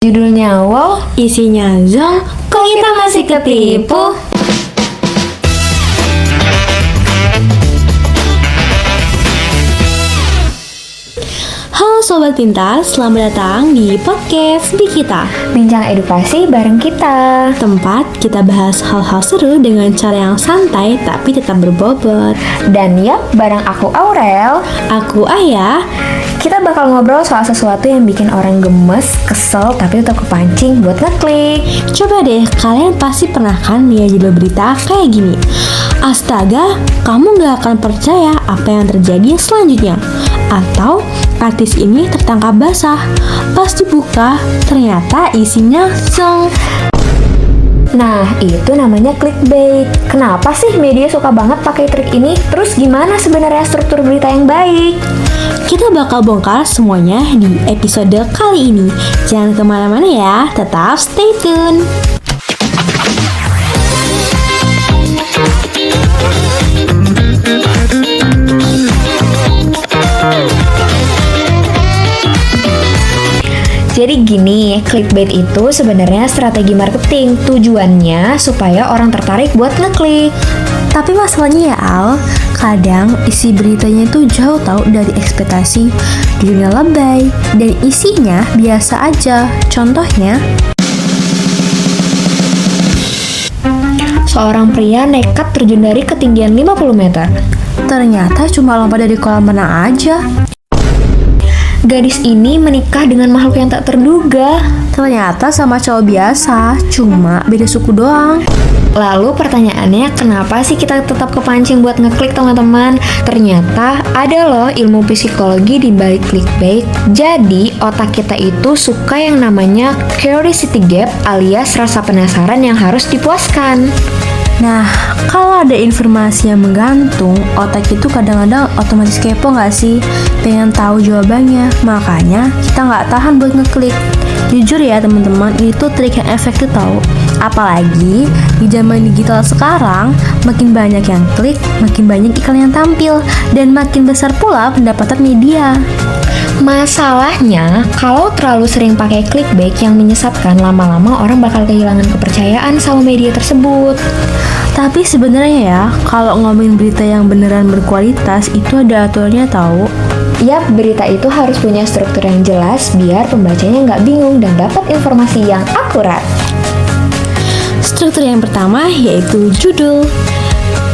Judulnya wow, isinya zong, kok kita masih ketipu? Halo Sobat Pintar, selamat datang di podcast Bikita, Bincang edukasi bareng kita. tempat kita bahas hal-hal seru dengan cara yang santai tapi tetap berbobot. Dan yap, bareng aku Aurel. Aku Ayah. Kita bakal ngobrol soal sesuatu yang bikin orang gemes, kesel, tapi tetap kepancing buat ngeklik. Coba deh, kalian pasti pernah kan lihat judul berita kayak gini. Astaga, kamu gak akan percaya apa yang terjadi selanjutnya. Atau artis ini tertangkap basah. Pas dibuka, ternyata isinya zong. Nah, itu namanya clickbait. Kenapa sih media suka banget pakai trik ini? Terus gimana sebenarnya struktur berita yang baik? Kita bakal bongkar semuanya di episode kali ini. Jangan kemana-mana ya, tetap stay tune. Jadi gini, clickbait itu sebenarnya strategi marketing. Tujuannya supaya orang tertarik buat ngeklik. Tapi masalahnya ya Al, kadang isi beritanya itu jauh tau dari ekspektasi. Judulnya lebay dan isinya biasa aja. Contohnya, Seorang pria nekat terjun dari ketinggian 50 meter. ternyata cuma lompat dari kolam renang aja. Gadis ini menikah dengan makhluk yang tak terduga. Ternyata sama cowok biasa, cuma beda suku doang. Lalu pertanyaannya, kenapa sih kita tetap kepancing buat ngeklik teman-teman? Ternyata ada loh ilmu psikologi di balik clickbait. Jadi otak kita itu suka yang namanya curiosity gap alias rasa penasaran yang harus dipuaskan. Nah, kalau ada informasi yang menggantung, otak itu kadang-kadang otomatis kepo nggak sih? Pengen tahu jawabannya, makanya kita nggak tahan buat ngeklik. Jujur ya teman-teman, itu trik yang efektif tau. Apalagi di zaman digital sekarang, makin banyak yang klik, makin banyak iklan yang tampil, dan makin besar pula pendapatan media. Masalahnya, kalau terlalu sering pakai clickbait yang menyesatkan, lama-lama orang bakal kehilangan kepercayaan sama media tersebut. Tapi sebenarnya ya, kalau ngomongin berita yang beneran berkualitas, itu ada aturannya tahu. Yap, berita itu harus punya struktur yang jelas biar pembacanya nggak bingung dan dapat informasi yang akurat. Struktur yang pertama yaitu judul.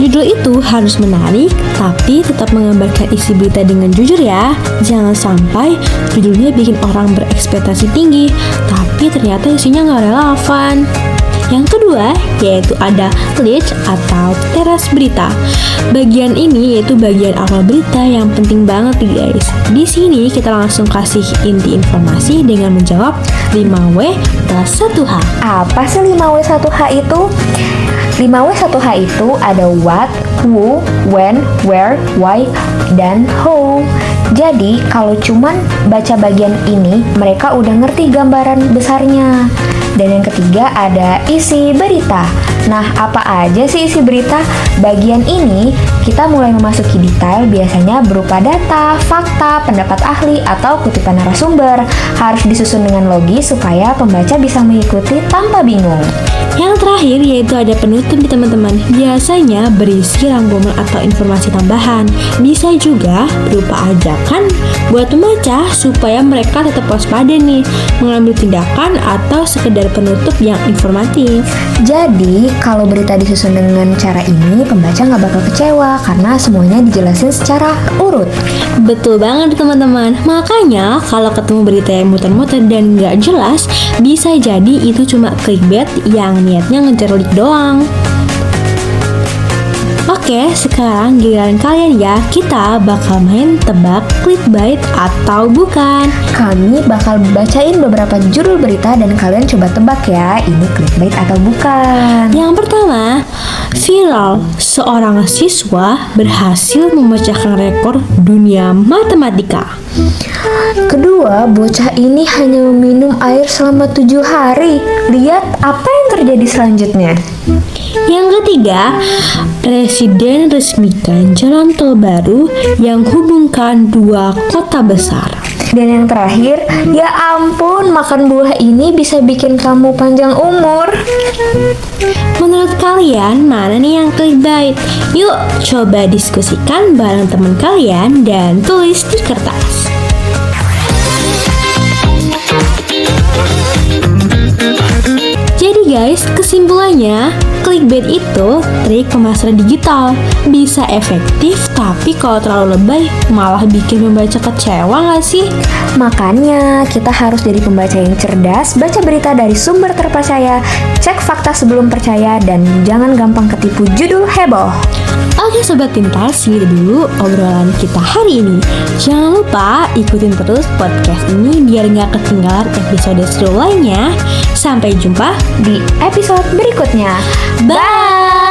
Judul itu harus menarik, tapi tetap menggambarkan isi berita dengan jujur ya. Jangan sampai judulnya bikin orang berekspektasi tinggi, tapi ternyata isinya nggak relevan. Yang kedua, yaitu ada lead atau teras berita. Bagian ini yaitu bagian awal berita yang penting banget nih guys. Di sini kita langsung kasih inti informasi dengan menjawab 5W plus 1H. Apa sih 5W1H itu? 5W1H itu ada what, who, when, where, why, dan how. Jadi kalau cuman baca bagian ini, mereka udah ngerti gambaran besarnya. Dan yang ketiga ada isi berita. Nah, apa aja sih isi berita? Bagian ini kita mulai memasuki detail, biasanya berupa data, fakta, pendapat ahli, atau kutipan narasumber. Harus disusun dengan logis supaya pembaca bisa mengikuti tanpa bingung. Yang terakhir yaitu ada penutup nih teman-teman. Biasanya berisi rangkuman atau informasi tambahan. Bisa juga berupa ajakan buat pembaca supaya mereka tetap waspada nih, mengambil tindakan atau sekedar penutup yang informatif. Jadi, kalau berita disusun dengan cara ini, pembaca nggak bakal kecewa karena semuanya dijelasin secara urut. Betul banget teman-teman. Makanya kalau ketemu berita yang muter-muter dan nggak jelas, bisa jadi itu cuma clickbait yang niatnya ngejar lead doang. Oke, sekarang giliran kalian ya. Kita bakal main tebak clickbait atau bukan. Kami bakal bacain beberapa judul berita dan kalian coba tebak ya, ini clickbait atau bukan. Yang pertama, viral. Seorang siswa berhasil memecahkan rekor dunia matematika. Kedua, bocah ini hanya meminum air selama 7 hari. Lihat apa yang terjadi selanjutnya. Yang ketiga, Presiden resmikan jalan tol baru yang hubungkan dua kota besar. Dan yang terakhir, ya ampun, makan buah ini bisa bikin kamu panjang umur. Menurut kalian, mana nih yang clickbait? Yuk, coba diskusikan bareng teman kalian dan tulis di kertas. Jadi guys, kesimpulannya, clickbait itu trik pemasaran digital. Bisa efektif, tapi kalau terlalu lebay malah bikin pembaca kecewa nggak sih? Makanya kita harus jadi pembaca yang cerdas, baca berita dari sumber terpercaya, cek fakta sebelum percaya, dan jangan gampang ketipu judul heboh. Oke Sobat Pintar, segitu dulu obrolan kita hari ini. Jangan lupa ikutin terus podcast ini biar nggak ketinggalan episode seru lainnya. Sampai jumpa Di episode berikutnya. Bye!